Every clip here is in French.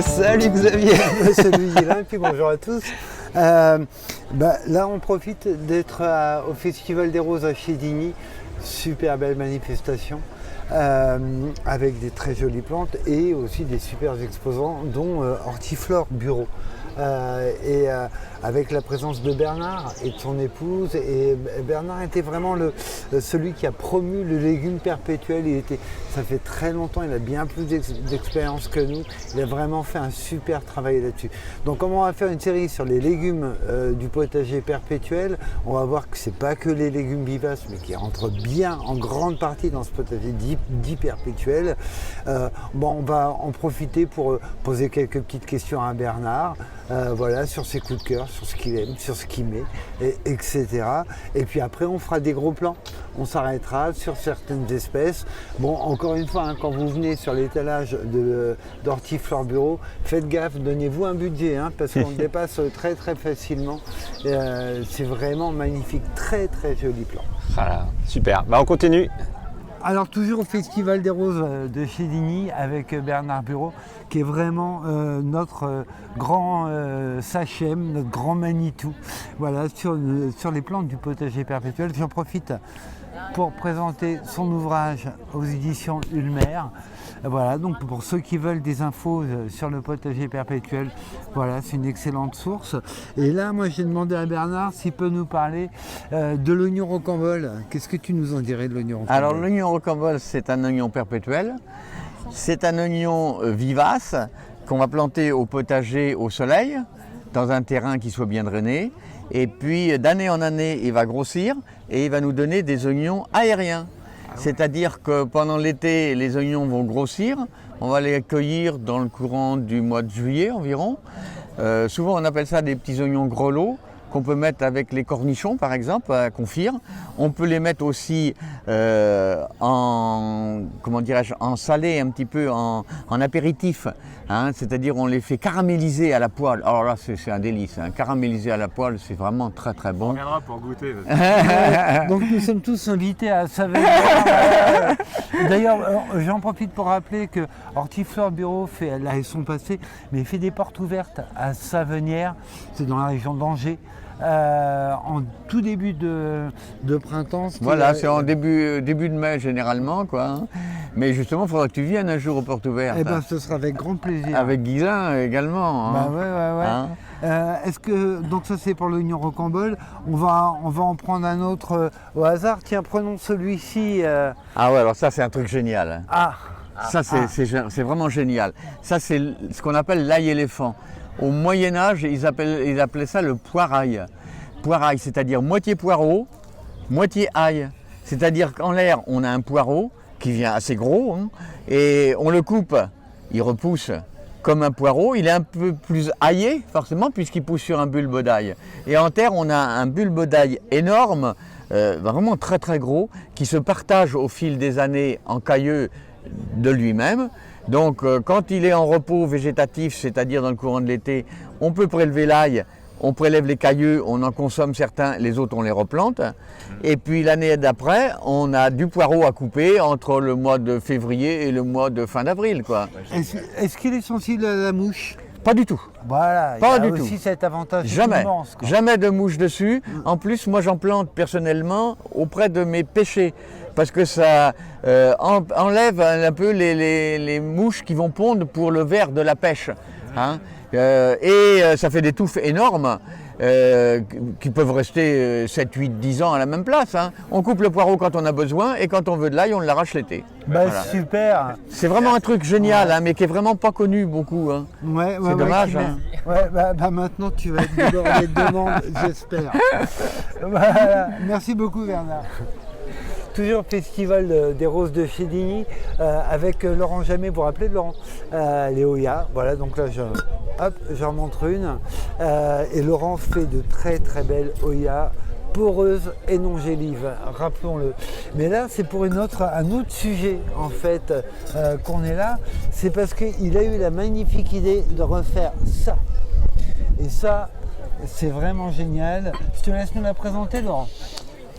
Salut Xavier. Salut Guilain, puis bonjour à tous. Là, on profite d'être au Festival des Roses à Chédigny. Super belle manifestation avec des très jolies plantes et aussi des super exposants, dont Hortiflore Bureau. Avec la présence de Bernard et de son épouse. Et Bernard était vraiment celui qui a promu le légume perpétuel. Ça fait très longtemps, il a bien plus d'expérience que nous. Il a vraiment fait un super travail là-dessus. Donc comme on va faire une série sur les légumes du potager perpétuel, on va voir que c'est pas que les légumes vivaces, mais qui rentrent bien en grande partie dans ce potager dit perpétuel. On va en profiter pour poser quelques petites questions à Bernard. Sur ses coups de cœur, sur ce qu'il aime, sur ce qu'il met, etc. Et puis après, on fera des gros plans. On s'arrêtera sur certaines espèces. Bon, encore une fois, quand vous venez sur l'étalage d'Hortiflore Bureau, faites gaffe, donnez-vous un budget, parce qu'on le dépasse très très facilement. C'est vraiment magnifique, très très joli plan. Voilà, super. On continue. Alors toujours au Festival des Roses de Chédigny avec Bernard Bureau, qui est vraiment notre grand sachem, notre grand Manitou. Voilà, sur les plantes du potager perpétuel. J'en profite pour présenter son ouvrage aux éditions Ulmer. Voilà, donc pour ceux qui veulent des infos sur le potager perpétuel, voilà, c'est une excellente source. Et là, moi, j'ai demandé à Bernard s'il peut nous parler de l'oignon rocambole. Qu'est-ce que tu nous en dirais de l'oignon rocambole? Alors, l'oignon rocambole, c'est un oignon perpétuel. C'est un oignon vivace qu'on va planter au potager au soleil, dans un terrain qui soit bien drainé. Et puis, d'année en année, il va grossir et il va nous donner des oignons aériens. C'est-à-dire que pendant l'été, les oignons vont grossir. On va les cueillir dans le courant du mois de juillet environ. Souvent, on appelle ça des petits oignons grelots qu'on peut mettre avec les cornichons, par exemple, à confire. On peut les mettre aussi en salé, un petit peu en apéritif. C'est-à-dire on les fait caraméliser à la poêle. Alors là, c'est un délice. Caraméliser à la poêle, c'est vraiment très très bon. On reviendra pour goûter. Donc nous sommes tous invités à Savenière. D'ailleurs, j'en profite pour rappeler que Hortiflore Bureau là, ils sont passés, mais il fait des portes ouvertes à Savenière. C'est dans la région d'Angers. En tout début de printemps. Voilà, c'est en début de mai généralement, quoi. Mais justement, il faudra que tu viennes un jour aux portes ouvertes. Eh bien, ce sera avec grand plaisir. Avec Guilain également. Ouais. Est-ce que, donc ça c'est pour l'oignon rocambole, on va en prendre un autre au hasard. Tiens, prenons celui-ci. Ah ouais, alors ça c'est un truc génial. Ça c'est vraiment génial. Ça c'est ce qu'on appelle l'ail éléphant. Au Moyen-Âge, ils appelaient ça le poirail. Poirail, c'est-à-dire moitié poireau, moitié ail. C'est-à-dire qu'en l'air, on a un poireau qui vient assez gros, et on le coupe, il repousse comme un poireau. Il est un peu plus aillé, forcément, puisqu'il pousse sur un bulbe d'ail. Et en terre, on a un bulbe d'ail énorme, vraiment très très gros, qui se partage au fil des années en cailleux de lui-même. Donc quand il est en repos végétatif, c'est-à-dire dans le courant de l'été, on peut prélever l'ail, on prélève les cailleux, on en consomme certains, les autres on les replante. Et puis l'année d'après, on a du poireau à couper entre le mois de février et le mois de fin d'avril, quoi. Est-ce qu'il est sensible à la mouche? Pas du tout. Voilà, pas il y a du aussi tout. cet avantage immense. Jamais de mouche dessus. En plus, moi j'en plante personnellement auprès de mes pêchers. Parce que ça enlève un peu les mouches qui vont pondre pour le ver de la pêche. Ça fait des touffes énormes qui peuvent rester 7, 8, 10 ans à la même place. On coupe le poireau quand on a besoin et quand on veut de l'ail, on l'arrache l'été. Voilà. Super. C'est vraiment un truc génial, mais qui est vraiment pas connu beaucoup. C'est dommage. Maintenant, tu vas être débordé de demandes, j'espère. Voilà. Merci beaucoup, Bernard. Toujours Festival des Roses de Chédigny avec Laurent Jamet, vous vous rappelez de Laurent les Oya, voilà, donc là j'en montre une et Laurent fait de très très belles Oya poreuses et non gélives, rappelons-le. Mais là c'est pour un autre sujet en fait qu'on est là, c'est parce qu'il a eu la magnifique idée de refaire ça. Et ça c'est vraiment génial. Je te laisse nous la présenter, Laurent.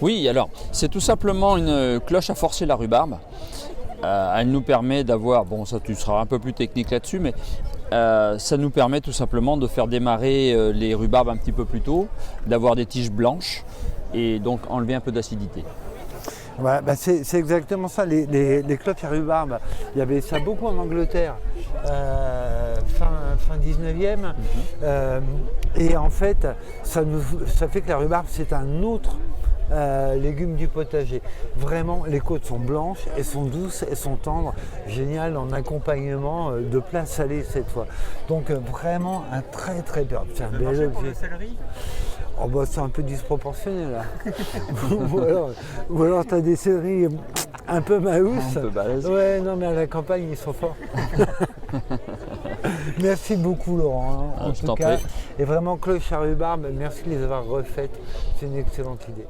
Oui, alors c'est tout simplement une cloche à forcer la rhubarbe. Elle nous permet d'avoir, bon ça tu seras un peu plus technique là-dessus, mais ça nous permet tout simplement de faire démarrer les rhubarbes un petit peu plus tôt, d'avoir des tiges blanches et donc enlever un peu d'acidité. Ouais, bah c'est exactement ça, les cloches à rhubarbe, il y avait ça beaucoup en Angleterre, fin 19e, et en fait ça fait que la rhubarbe c'est un autre légume du potager. Vraiment, les côtes sont blanches, elles sont douces, elles sont tendres, génial en accompagnement de plats salés cette fois. Donc vraiment un très très bien. C'est un bel objet. Oh bah c'est un peu disproportionné là. ou alors tu as des céleris un peu maousse. Un peu balèze. Ouais, non mais à la campagne ils sont forts. Merci beaucoup Laurent, en tout cas. Et vraiment cloche à rhubarbe, merci de les avoir refaites. C'est une excellente idée.